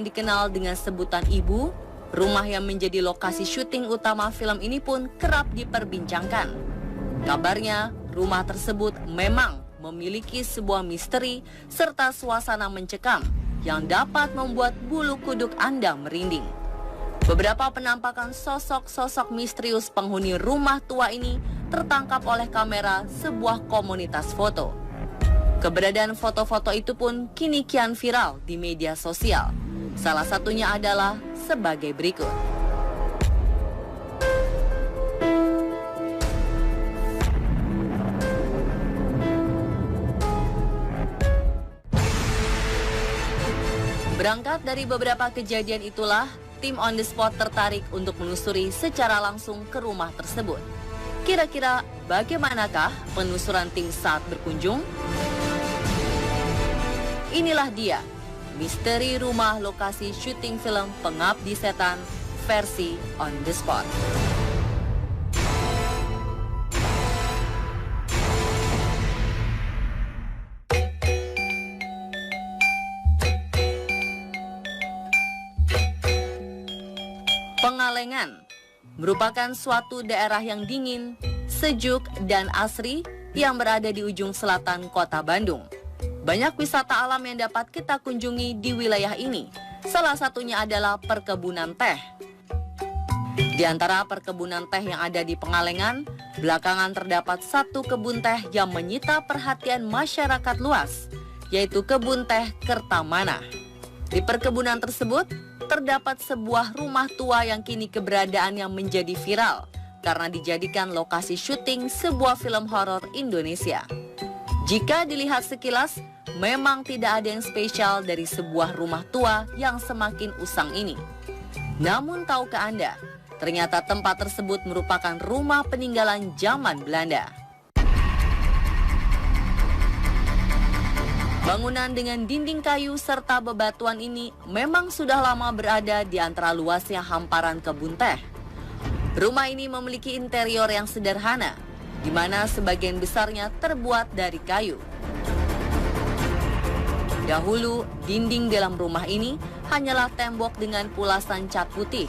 Dikenal dengan sebutan Ibu, rumah yang menjadi lokasi syuting utama film ini pun kerap diperbincangkan. Kabarnya, rumah tersebut memang memiliki sebuah misteri serta suasana mencekam yang dapat membuat bulu kuduk Anda merinding. Beberapa penampakan sosok-sosok misterius penghuni rumah tua ini tertangkap oleh kamera sebuah komunitas foto. Keberadaan foto-foto itu pun kini kian viral di media sosial. Salah satunya adalah sebagai berikut. Berangkat dari beberapa kejadian itulah, tim On The Spot tertarik untuk menelusuri secara langsung ke rumah tersebut. Kira-kira bagaimanakah penelusuran tim saat berkunjung? Inilah dia, misteri rumah lokasi syuting film Pengabdi Setan versi On The Spot. Pengalengan merupakan suatu daerah yang dingin, sejuk, dan asri yang berada di ujung selatan kota Bandung. Banyak wisata alam yang dapat kita kunjungi di wilayah ini. Salah satunya adalah perkebunan teh. Di antara perkebunan teh yang ada di Pengalengan, belakangan terdapat satu kebun teh yang menyita perhatian masyarakat luas, yaitu kebun teh Kertamana. Di perkebunan tersebut, terdapat sebuah rumah tua yang kini keberadaannya menjadi viral karena dijadikan lokasi syuting sebuah film horor Indonesia. Jika dilihat sekilas, memang tidak ada yang spesial dari sebuah rumah tua yang semakin usang ini. Namun tahukah Anda, ternyata tempat tersebut merupakan rumah peninggalan zaman Belanda. Bangunan dengan dinding kayu serta bebatuan ini memang sudah lama berada di antara luasnya hamparan kebun teh. Rumah ini memiliki interior yang sederhana, di mana sebagian besarnya terbuat dari kayu. Dahulu, dinding dalam rumah ini hanyalah tembok dengan pulasan cat putih.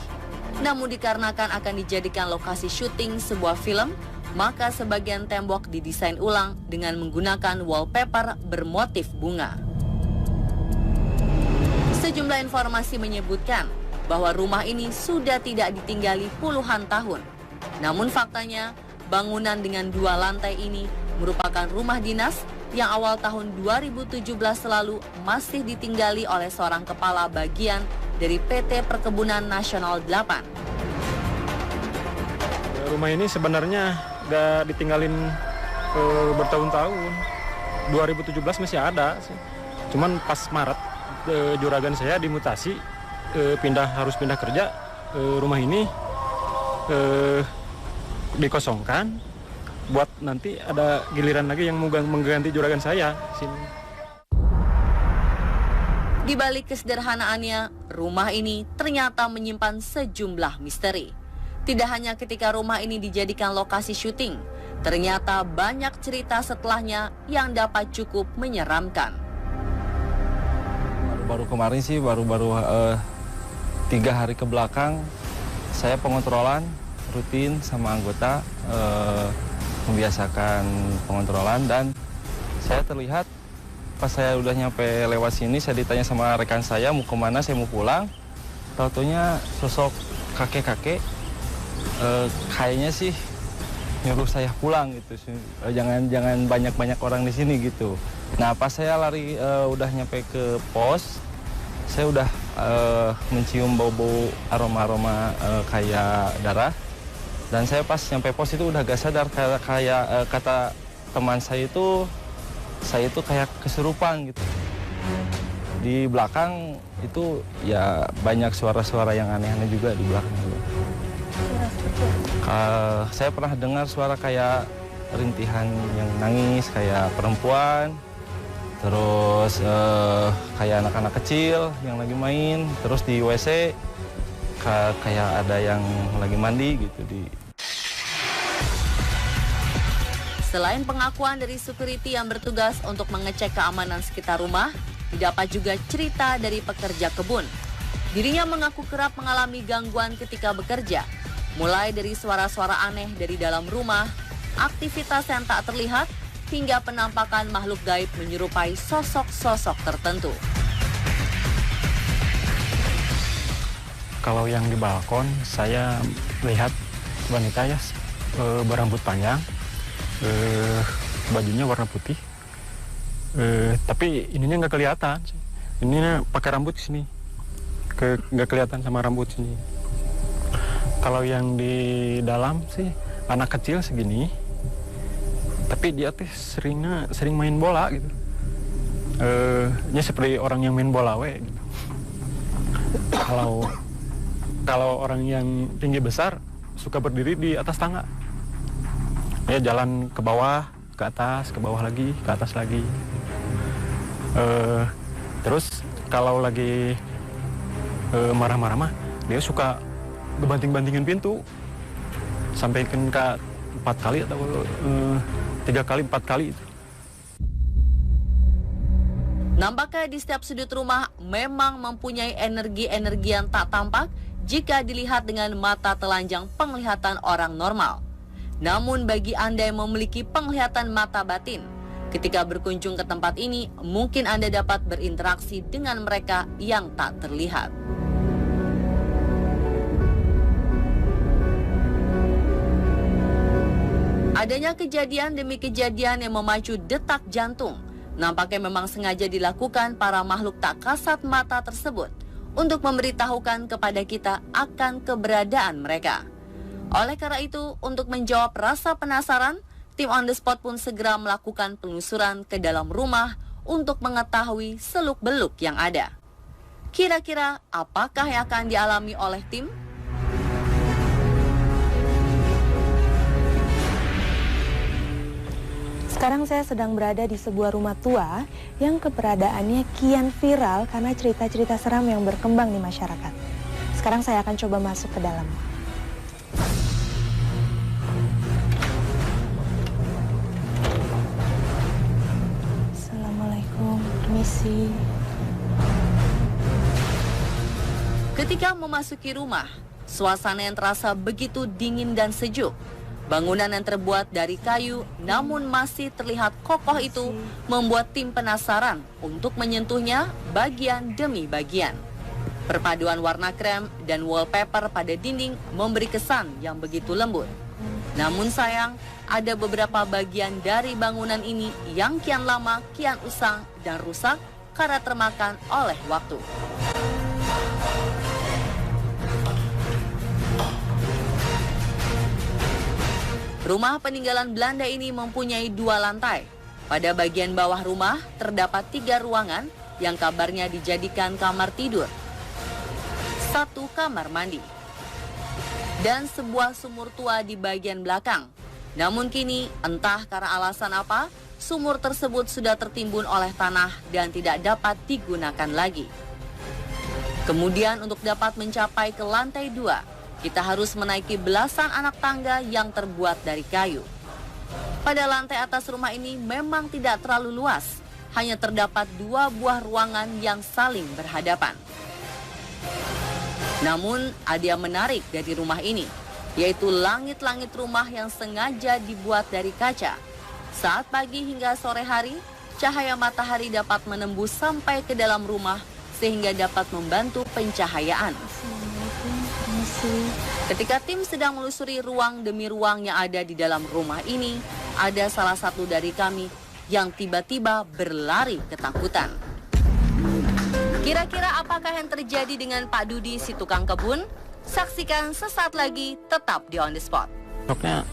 Namun dikarenakan akan dijadikan lokasi syuting sebuah film, maka sebagian tembok didesain ulang dengan menggunakan wallpaper bermotif bunga. Sejumlah informasi menyebutkan bahwa rumah ini sudah tidak ditinggali puluhan tahun. Namun faktanya, bangunan dengan 2 lantai ini merupakan rumah dinas yang awal tahun 2017 lalu masih ditinggali oleh seorang kepala bagian dari PT Perkebunan Nasional 8. Rumah ini sebenarnya udah ditinggalin bertahun-tahun. 2017 masih ada sih. Cuman pas Maret juragan saya dimutasi, harus pindah kerja. Rumah ini dikosongkan buat nanti ada giliran lagi yang mau mengganti juragan saya sini. Di balik kesederhanaannya, rumah ini ternyata menyimpan sejumlah misteri. Tidak hanya ketika rumah ini dijadikan lokasi syuting, ternyata banyak cerita setelahnya yang dapat cukup menyeramkan. Baru kemarin sih, baru 3 hari ke belakang, saya pengontrolan rutin sama anggota, membiasakan pengontrolan, dan saya terlihat pas saya udah nyampe lewat sini, saya ditanya sama rekan saya mau kemana, saya mau pulang. Tau-taunya sosok kakek-kakek, kayaknya sih nyuruh saya pulang gitu, jangan banyak orang di sini gitu. Nah pas saya lari udah nyampe ke pos, saya udah mencium bau-bau aroma kayak darah. Dan saya pas nyampe pos itu udah gak sadar, kayak kata teman saya itu kayak kesurupan gitu. Di belakang itu ya banyak suara-suara yang aneh-aneh juga di belakang. Saya pernah dengar suara kayak rintihan yang nangis, kayak perempuan, terus kayak anak-anak kecil yang lagi main, terus di WC kayak ada yang lagi mandi gitu di. Selain pengakuan dari security yang bertugas untuk mengecek keamanan sekitar rumah, didapat juga cerita dari pekerja kebun Dirinya mengaku kerap mengalami gangguan ketika bekerja, mulai dari suara-suara aneh dari dalam rumah, aktivitas yang tak terlihat, hingga penampakan makhluk gaib menyerupai sosok-sosok tertentu. Kalau yang di balkon, saya lihat wanita ya berambut panjang, bajunya warna putih, tapi ininya nggak kelihatan. Ininya pakai rambut di sini, nggak kelihatan sama rambut sini. Kalau yang di dalam sih anak kecil segini, tapi dia tuh sering main bola gitu. Seperti orang yang main bola gitu. Kalau orang yang tinggi besar suka berdiri di atas tangga. Ya jalan ke bawah, ke atas, ke bawah lagi, ke atas lagi. Terus kalau lagi marah-marah mah dia suka banting-bantingin pintu sampai ke 4 kali atau 3 kali, 4 kali itu. Nampaknya di setiap sudut rumah memang mempunyai energi-energi yang tak tampak jika dilihat dengan mata telanjang penglihatan orang normal. Namun bagi Anda yang memiliki penglihatan mata batin, ketika berkunjung ke tempat ini, mungkin Anda dapat berinteraksi dengan mereka yang tak terlihat. Adanya kejadian demi kejadian yang memacu detak jantung, nampaknya memang sengaja dilakukan para makhluk tak kasat mata tersebut untuk memberitahukan kepada kita akan keberadaan mereka. Oleh karena itu, untuk menjawab rasa penasaran, tim On The Spot pun segera melakukan penelusuran ke dalam rumah untuk mengetahui seluk-beluk yang ada. Kira-kira apakah yang akan dialami oleh tim? Sekarang saya sedang berada di sebuah rumah tua yang keberadaannya kian viral karena cerita-cerita seram yang berkembang di masyarakat. Sekarang saya akan coba masuk ke dalam. Assalamualaikum, permisi. Ketika memasuki rumah, suasana yang terasa begitu dingin dan sejuk. Bangunan yang terbuat dari kayu namun masih terlihat kokoh itu membuat tim penasaran untuk menyentuhnya bagian demi bagian. Perpaduan warna krem dan wallpaper pada dinding memberi kesan yang begitu lembut. Namun sayang, ada beberapa bagian dari bangunan ini yang kian lama, kian usang dan rusak karena termakan oleh waktu. Rumah peninggalan Belanda ini mempunyai 2 lantai. Pada bagian bawah rumah terdapat 3 ruangan yang kabarnya dijadikan kamar tidur, 1 kamar mandi, dan sebuah sumur tua di bagian belakang. Namun kini entah karena alasan apa, sumur tersebut sudah tertimbun oleh tanah dan tidak dapat digunakan lagi. Kemudian untuk dapat mencapai ke lantai 2, kita harus menaiki belasan anak tangga yang terbuat dari kayu. Pada lantai atas rumah ini memang tidak terlalu luas, hanya terdapat 2 buah ruangan yang saling berhadapan. Namun ada yang menarik dari rumah ini, yaitu langit-langit rumah yang sengaja dibuat dari kaca. Saat pagi hingga sore hari, cahaya matahari dapat menembus sampai ke dalam rumah sehingga dapat membantu pencahayaan. Ketika tim sedang melusuri ruang demi ruang yang ada di dalam rumah ini, ada salah satu dari kami yang tiba-tiba berlari ketakutan. Kira-kira apakah yang terjadi dengan Pak Dudi si tukang kebun? Saksikan sesaat lagi, tetap di On The Spot. Sosoknya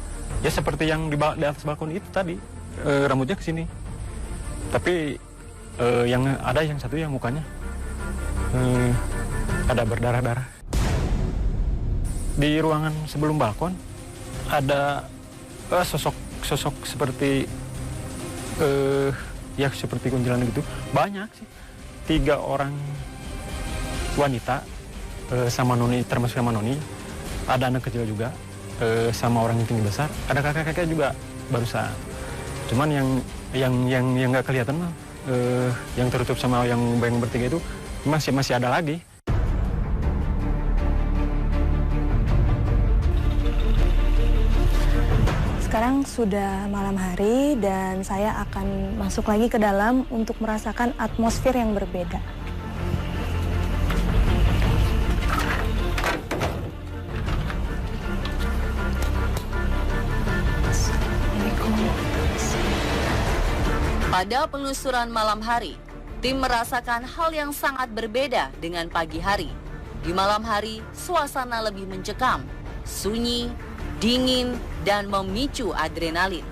ya seperti yang di atas balkon itu tadi, rambutnya ke sini. Tapi yang ada yang satu yang mukanya ada berdarah-darah. Di ruangan sebelum balkon ada sosok seperti ya seperti kuntilanak gitu. Banyak sih. 3 orang wanita sama noni, termasuk sama noni. Ada anak kecil juga sama orang yang tinggi besar. Ada kakek-kakek juga barusan. Cuman yang nggak kelihatan mah yang tertutup sama yang bertiga itu masih ada lagi. Sekarang sudah malam hari dan saya akan masuk lagi ke dalam untuk merasakan atmosfer yang berbeda. Pada penelusuran malam hari, tim merasakan hal yang sangat berbeda dengan pagi hari. Di malam hari, suasana lebih mencekam, sunyi, dingin, dan memicu adrenalin.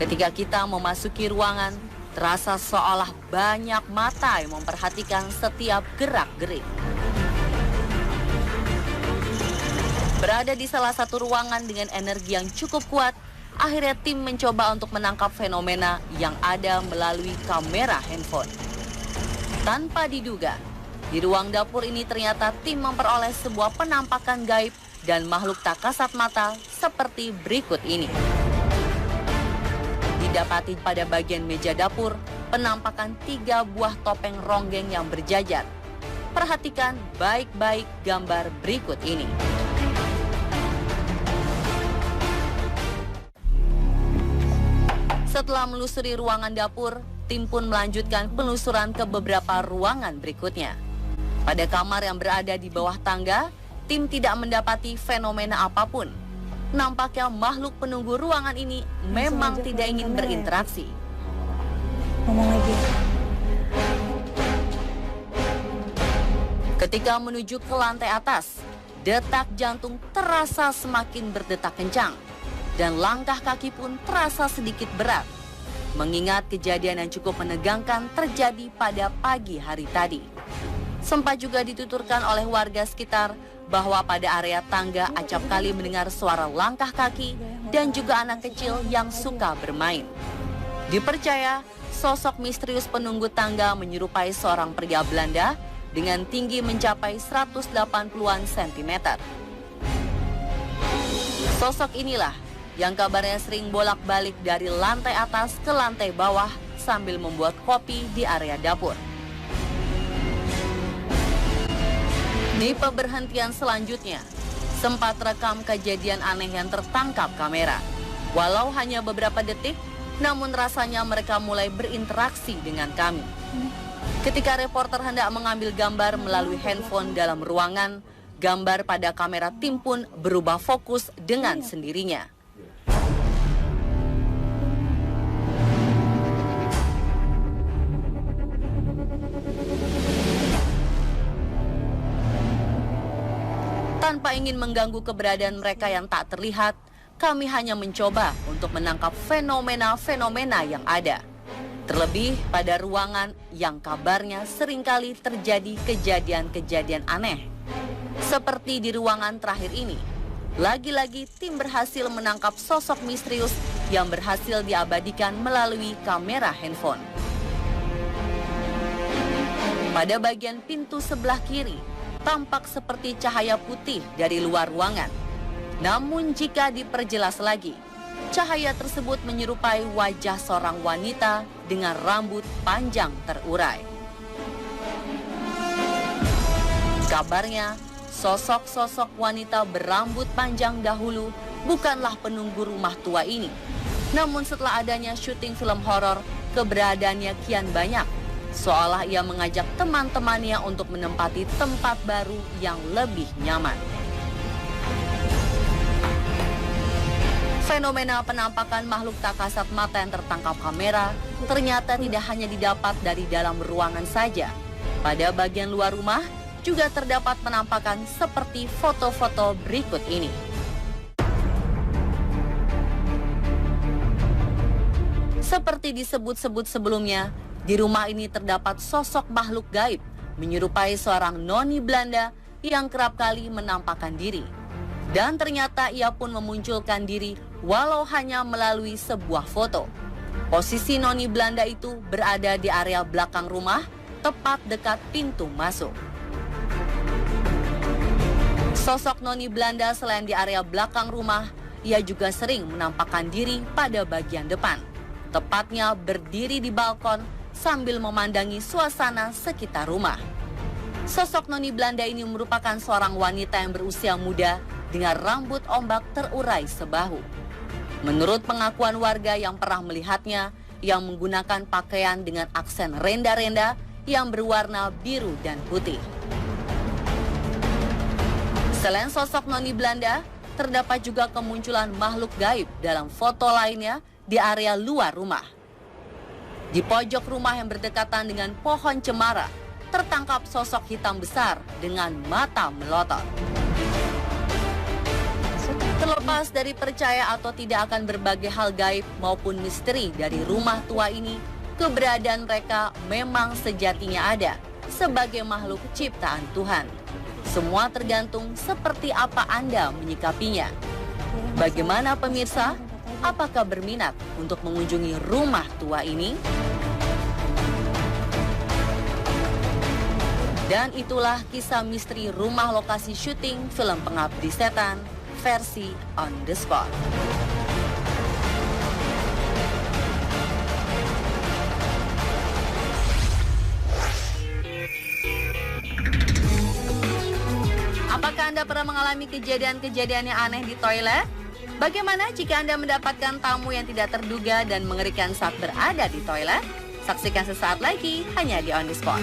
Ketika kita memasuki ruangan, terasa seolah banyak mata yang memperhatikan setiap gerak-gerik. Berada di salah satu ruangan dengan energi yang cukup kuat, akhirnya tim mencoba untuk menangkap fenomena yang ada melalui kamera handphone. Tanpa diduga, di ruang dapur ini ternyata tim memperoleh sebuah penampakan gaib dan makhluk tak kasat mata seperti berikut ini. Didapati pada bagian meja dapur, penampakan 3 buah topeng ronggeng yang berjajar. Perhatikan baik-baik gambar berikut ini. Setelah menelusuri ruangan dapur, tim pun melanjutkan penelusuran ke beberapa ruangan berikutnya. Pada kamar yang berada di bawah tangga, tim tidak mendapati fenomena apapun. Nampaknya makhluk penunggu ruangan ini memang tidak ingin berinteraksi. Ngomong lagi. Ketika menuju ke lantai atas, detak jantung terasa semakin berdetak kencang dan langkah kaki pun terasa sedikit berat. Mengingat kejadian yang cukup menegangkan terjadi pada pagi hari tadi. Sempat juga dituturkan oleh warga sekitar bahwa pada area tangga acap kali mendengar suara langkah kaki dan juga anak kecil yang suka bermain. Dipercaya, sosok misterius penunggu tangga menyerupai seorang pria Belanda dengan tinggi mencapai 180-an cm. Sosok inilah yang kabarnya sering bolak-balik dari lantai atas ke lantai bawah sambil membuat kopi di area dapur. Di pemberhentian selanjutnya, sempat rekam kejadian aneh yang tertangkap kamera. Walau hanya beberapa detik, namun rasanya mereka mulai berinteraksi dengan kami. Ketika reporter hendak mengambil gambar melalui handphone dalam ruangan, gambar pada kamera tim pun berubah fokus dengan sendirinya. Tanpa ingin mengganggu keberadaan mereka yang tak terlihat, kami hanya mencoba untuk menangkap fenomena-fenomena yang ada. Terlebih pada ruangan yang kabarnya seringkali terjadi kejadian-kejadian aneh. Seperti di ruangan terakhir ini, lagi-lagi tim berhasil menangkap sosok misterius yang berhasil diabadikan melalui kamera handphone. Pada bagian pintu sebelah kiri, tampak seperti cahaya putih dari luar ruangan. Namun jika diperjelas lagi, cahaya tersebut menyerupai wajah seorang wanita dengan rambut panjang terurai. Kabarnya, sosok-sosok wanita berambut panjang dahulu bukanlah penunggu rumah tua ini. Namun setelah adanya syuting film horor, keberadaannya kian banyak. Seolah ia mengajak teman-temannya untuk menempati tempat baru yang lebih nyaman. Fenomena penampakan makhluk tak kasat mata yang tertangkap kamera ternyata tidak hanya didapat dari dalam ruangan saja. Pada bagian luar rumah juga terdapat penampakan seperti foto-foto berikut ini. Seperti disebut-sebut sebelumnya, di rumah ini terdapat sosok makhluk gaib menyerupai seorang noni Belanda yang kerap kali menampakkan diri. Dan ternyata ia pun memunculkan diri walau hanya melalui sebuah foto. Posisi noni Belanda itu berada di area belakang rumah, tepat dekat pintu masuk. Sosok noni Belanda selain di area belakang rumah, ia juga sering menampakkan diri pada bagian depan. Tepatnya berdiri di balkon sambil memandangi suasana sekitar rumah. Sosok noni Belanda ini merupakan seorang wanita yang berusia muda dengan rambut ombak terurai sebahu. Menurut pengakuan warga yang pernah melihatnya, yang menggunakan pakaian dengan aksen renda-renda yang berwarna biru dan putih. Selain sosok noni Belanda, terdapat juga kemunculan makhluk gaib dalam foto lainnya di area luar rumah. Di pojok rumah yang berdekatan dengan pohon cemara, tertangkap sosok hitam besar dengan mata melotot. Terlepas dari percaya atau tidak akan berbagai hal gaib maupun misteri dari rumah tua ini, keberadaan mereka memang sejatinya ada sebagai makhluk ciptaan Tuhan. Semua tergantung seperti apa Anda menyikapinya. Bagaimana pemirsa? Apakah berminat untuk mengunjungi rumah tua ini? Dan itulah kisah misteri rumah lokasi syuting film Pengabdi Setan versi On The Spot. Apakah Anda pernah mengalami kejadian-kejadian yang aneh di toilet? Bagaimana jika Anda mendapatkan tamu yang tidak terduga dan mengerikan saat berada di toilet? Saksikan sesaat lagi hanya di On The Spot.